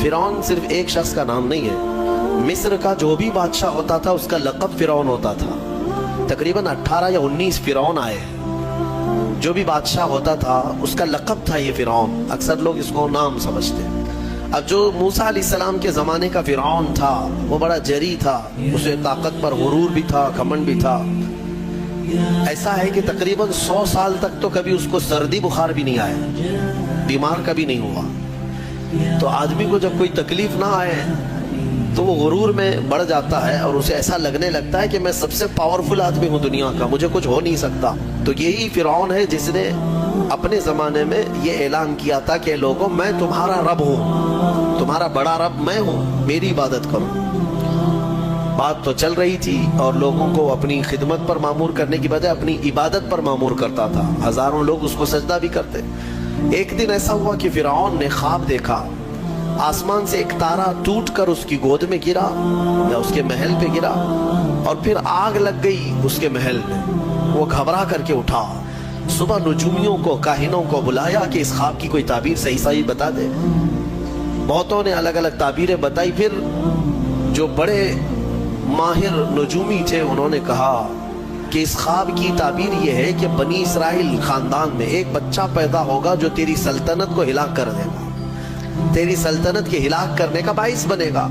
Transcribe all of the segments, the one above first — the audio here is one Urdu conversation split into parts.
فرعون صرف ایک شخص کا نام نہیں ہے، مصر کا جو بھی بادشاہ ہوتا تھا اس کا لقب فرعون ہوتا تھا۔ تقریباً 18 یا 19 فرعون آئے، جو بھی بادشاہ ہوتا تھا اس کا لقب تھا یہ فرعون، اکثر لوگ اس کو نام سمجھتے ہیں۔ اب جو موسیٰ علیہ السلام کے زمانے کا فرعون تھا وہ بڑا جری تھا، اسے طاقت پر غرور بھی تھا، گھمنڈ بھی تھا۔ ایسا ہے کہ تقریباً 100 سال تک تو کبھی اس کو سردی بخار بھی نہیں آیا، بیمار کبھی نہیں ہوا۔ تو آدمی کو جب کوئی تکلیف نہ آئے تو وہ غرور میں بڑھ جاتا ہے اور اسے ایسا لگنے لگتا ہے کہ میں سب سے پاورفل آدمی ہوں دنیا کا، مجھے کچھ ہو نہیں سکتا۔ تو یہی فرعون ہے جس نے اپنے زمانے میں یہ اعلان کیا تھا کہ لوگوں میں تمہارا رب ہوں، تمہارا بڑا رب میں ہوں، میری عبادت کرو۔ بات تو چل رہی تھی اور لوگوں کو اپنی خدمت پر معمور کرنے کی بجائے اپنی عبادت پر معمور کرتا تھا، ہزاروں لوگ اس کو سجدہ بھی کرتے۔ ایک دن ایسا ہوا کہ فرعون نے خواب دیکھا، آسمان سے ایک تارا ٹوٹ کر اس کی گود میں گرا یا اس کے محل پہ گرا اور پھر آگ لگ گئی اس کے محل میں۔ وہ گھبرا کر کے اٹھا، صبح نجومیوں کو، کاہنوں کو بلایا کہ اس خواب کی کوئی تعبیر صحیح بتا دے۔ بہتوں نے الگ الگ تعبیریں بتائی، پھر جو بڑے ماہر نجومی تھے انہوں نے کہا کہ اس خواب کی تعبیر یہ ہے کہ بنی اسرائیل خاندان میں ایک بچہ پیدا ہوگا جو تیری سلطنت کو ہلاک کر دے گا، تیری سلطنت کے ہلاک کرنے کا باعث بنے گا۔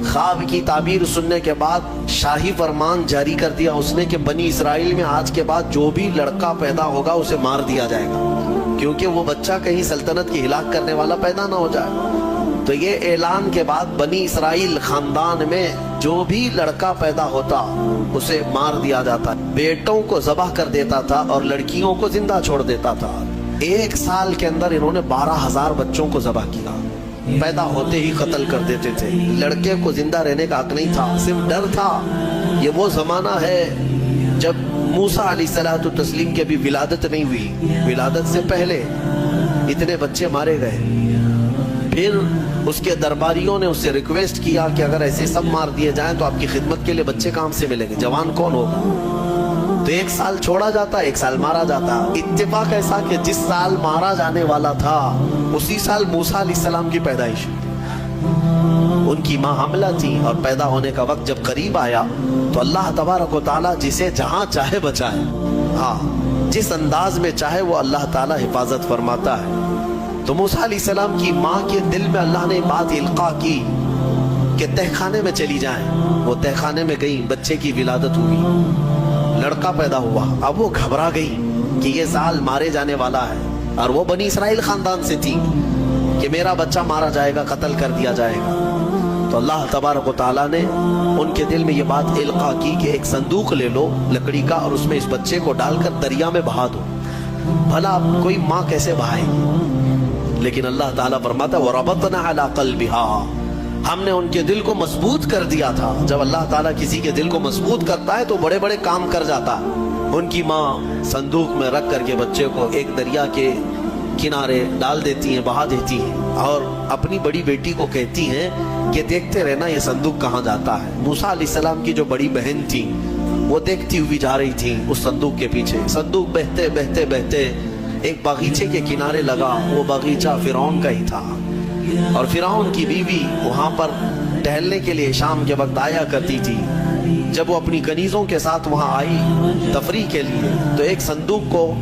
خواب کی تعبیر سننے کے بعد شاہی فرمان جاری کر دیا اس نے کہ بنی اسرائیل میں آج کے بعد جو بھی لڑکا پیدا ہوگا اسے مار دیا جائے گا، کیونکہ وہ بچہ کہیں سلطنت کی ہلاک کرنے والا پیدا نہ ہو جائے۔ تو یہ اعلان کے بعد بنی اسرائیل خاندان میں جو بھی لڑکا پیدا ہوتا اسے مار دیا جاتا، بیٹوں کو ذبح کر دیتا تھا اور لڑکیوں کو زندہ چھوڑ دیتا تھا۔ 1 سال کے اندر انہوں نے 12,000 بچوں کو ذبح کیا، پیدا ہوتے ہی قتل کر دیتے تھے۔ لڑکے کو زندہ رہنے کا حق نہیں تھا، صرف ڈر تھا۔ یہ وہ زمانہ ہے جب موسیٰ علیہ الصلوۃ والتسلیم کی بھی ولادت نہیں ہوئی، ولادت سے پہلے اتنے بچے مارے گئے۔ پھر اس کے درباریوں نے اس سے ریکویسٹ کیا کہ اگر ایسے سب مار دیے جائیں تو آپ کی خدمت کے لیے بچے کہاں سے ملیں گے، جوان کون ہوگا؟ تو 1 سال چھوڑا جاتا، 1 سال مارا جاتا۔ اتفاق ایسا کہ جس سال مارا جانے والا تھا اسی سال موسیٰ علیہ السلام کی پیدائش، ان کی ماں حاملہ تھی اور پیدا ہونے کا وقت جب قریب آیا تو اللہ تبارک و تعالیٰ جسے جہاں چاہے بچائے، ہاں جس انداز میں چاہے وہ اللہ تعالیٰ حفاظت فرماتا ہے۔ تو موسیٰ علیہ السلام کی ماں کے دل میں اللہ نے بات القاء کی کہ تہ خانے میں چلی جائیں۔ وہ تہ خانے میں گئی، بچے کی ولادت ہوئی، لڑکا پیدا ہوا۔ اب وہ گھبرا گئی کہ یہ سال مارے جانے والا ہے، اور وہ بنی اسرائیل خاندان سے تھی کہ میرا بچہ مارا جائے گا، قتل کر دیا جائے گا۔ تو اللہ تبارک و تعالیٰ نے ان کے دل میں یہ بات القاء کی کہ ایک صندوق لے لو لکڑی کا اور اس میں اس بچے کو ڈال کر دریا میں بہا دو۔ بھلا کوئی ماں کیسے بہائے گی؟ لیکن اللہ تعالیٰ فرماتا ہے وَرَبَطْنَا عَلَىٰ قَلْبِهَا، ہم نے ان کے دل کو مضبوط کر دیا تھا۔ جب اللہ تعالیٰ کسی کے دل کو مضبوط کرتا ہے تو بڑے بڑے کام کر جاتا ہے۔ ان کی ماں صندوق میں رکھ کر کے بچے کو ایک دریا کے کنارے ڈال دیتی ہیں، بہا دیتی ہیں، اور اپنی بڑی بیٹی کو کہتی ہیں کہ دیکھتے رہنا یہ صندوق کہاں جاتا ہے۔ موسیٰ علیہ السلام کی جو بڑی بہن تھی وہ دیکھتی ہوئی جا رہی تھی اس صندوق کے پیچھے۔ صندوق بہتے بہتے بہتے ایک باغیچے کے کنارے لگا، وہ باغیچہ فرعون کا ہی تھا، اور فرعون کی بیوی وہاں پر ٹہلنے کے لیے شام کے وقت آیا کرتی تھی۔ جب وہ اپنی کنیزوں کے ساتھ وہاں آئی تفریح کے لیے تو ایک صندوق کو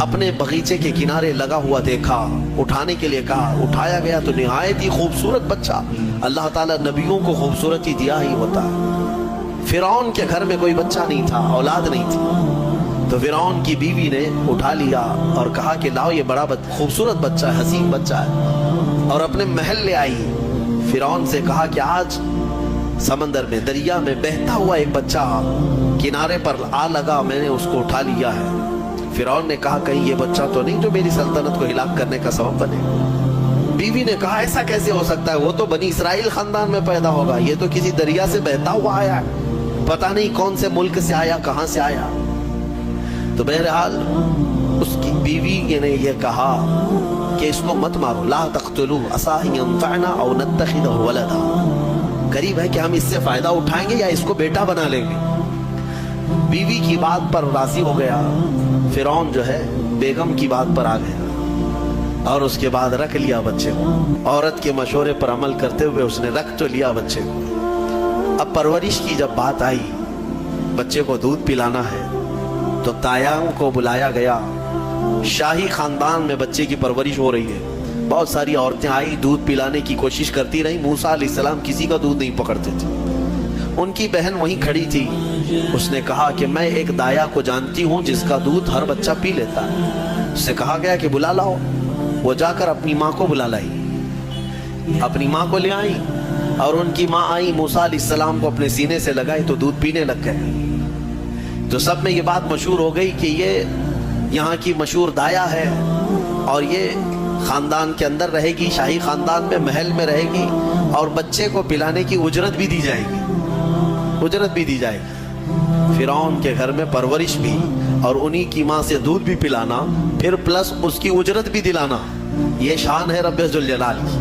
اپنے باغیچے کے کنارے لگا ہوا دیکھا، اٹھانے کے لیے کہا، اٹھایا گیا تو نہایت ہی خوبصورت بچہ۔ اللہ تعالیٰ نبیوں کو خوبصورتی دیا ہی ہوتا ہے۔ فرعون کے گھر میں کوئی بچہ نہیں تھا، اولاد نہیں تھی، تو فرعون کی بیوی نے اٹھا لیا اور کہا کہ لاؤ یہ بڑا خوبصورت بچہ ہے، حسین بچہ ہے، اور اپنے محل لے آئی۔ فرعون سے کہا کہ آج سمندر میں، دریا میں بہتا ہوا ایک بچہ کنارے پر آ لگا، میں نے اس کو اٹھا لیا ہے۔ فرعون نے کہا کہیں یہ بچہ تو نہیں جو میری سلطنت کو ہلاک کرنے کا سبب بنے۔ بیوی نے کہا ایسا کیسے ہو سکتا ہے، وہ تو بنی اسرائیل خاندان میں پیدا ہوگا، یہ تو کسی دریا سے بہتا ہوا آیا ہے، پتہ نہیں کون سے ملک سے آیا، کہاں سے آیا۔ تو بہرحال اس کی بیوی نے یہ کہا کہ اس کو مت مارو، لا تقتلوه عسى ان ينفعنا او نتخذه ولدا، قریب ہے کہ ہم اس سے فائدہ اٹھائیں گے یا اس کو بیٹا بنا لیں گے۔ بیوی کی بات پر راضی ہو گیا، فرعون جو ہے بیگم کی بات پر آ گیا۔ اور اس کے بعد رکھ لیا بچے کو. عورت کے مشورے پر عمل کرتے ہوئے اس نے رکھ تو لیا بچے کو. اب پرورش کی جب بات آئی, بچے کو دودھ پلانا ہے, تو تایاں کو بلایا گیا. شاہی خاندان میں بچے کی پرورش ہو رہی ہے. بہت ساری عورتیں آئی, دودھ پلانے کی کوشش کرتی رہی. موسیٰ علیہ السلام کسی کا دودھ نہیں پکڑتے تھے. ان کی بہن وہیں کھڑی تھی. اس نے کہا کہ میں ایک دایا کو جانتی ہوں جس کا دودھ ہر بچہ پی لیتا ہے. اس سے کہا گیا کہ بلا لاؤ. وہ جا کر اپنی ماں کو بلا لائی, اپنی ماں کو لے آئی, اور ان کی ماں آئی, موسیٰ علیہ السلام کو اپنے سینے سے لگائی تو دودھ پینے لگ گئے. تو سب میں یہ بات مشہور ہو گئی کہ یہ یہاں کی مشہور دایا ہے, اور یہ خاندان کے اندر رہے گی, شاہی خاندان میں, محل میں رہے گی, اور بچے کو پلانے کی اجرت بھی دی جائے گی, اجرت بھی دی جائے گی. فرعون کے گھر میں پرورش بھی, اور انہی کی ماں سے دودھ بھی پلانا, پھر پلس اس کی اجرت بھی دلانا. یہ شان ہے رب ذوالجلال کی.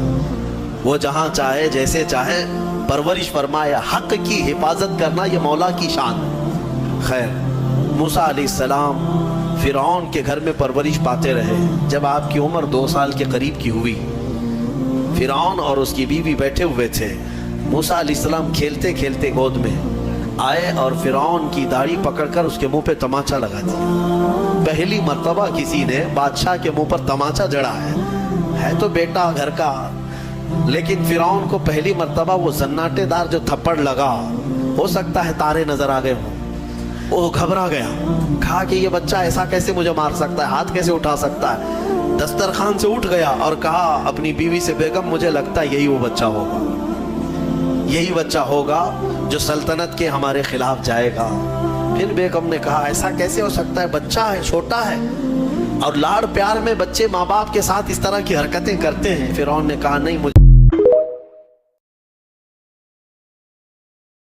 وہ جہاں چاہے جیسے چاہے پرورش فرمائے. حق کی حفاظت کرنا یہ مولا کی شان ہے. خیر, موسیٰ علیہ السلام فرعون کے گھر میں پرورش پاتے رہے. جب آپ کی عمر 2 سال کے قریب کی ہوئی, فرعون اور اس کی بیوی بیٹھے ہوئے تھے. موسیٰ علیہ السلام کھیلتے کھیلتے گود میں آئے اور فرعون کی داڑھی پکڑ کر اس کے منہ پہ تماچا لگا دیا. پہلی مرتبہ کسی نے بادشاہ کے منہ پر تماچا جڑا ہے تو بیٹا گھر کا, لیکن فرعون کو پہلی مرتبہ وہ زناٹے دار جو تھپڑ لگا, ہو سکتا ہے تارے نظر آ گئے ہوں, وہ گھبرا گیا. کہا کہ یہ بچہ ایسا کیسے مجھے مار سکتا ہے, ہاتھ کیسے اٹھا سکتا ہے. دسترخوان سے اٹھ گیا اور کہا اپنی بیوی سے, بیگم مجھے لگتا ہے یہی وہ بچہ ہوگا, یہی بچہ ہوگا جو سلطنت کے ہمارے خلاف جائے گا. پھر بیگم نے کہا ایسا کیسے ہو سکتا ہے, بچہ ہے, چھوٹا ہے, اور لاڑ پیار میں بچے ماں باپ کے ساتھ اس طرح کی حرکتیں کرتے ہیں. فرعون نے کہا نہیں, مجھے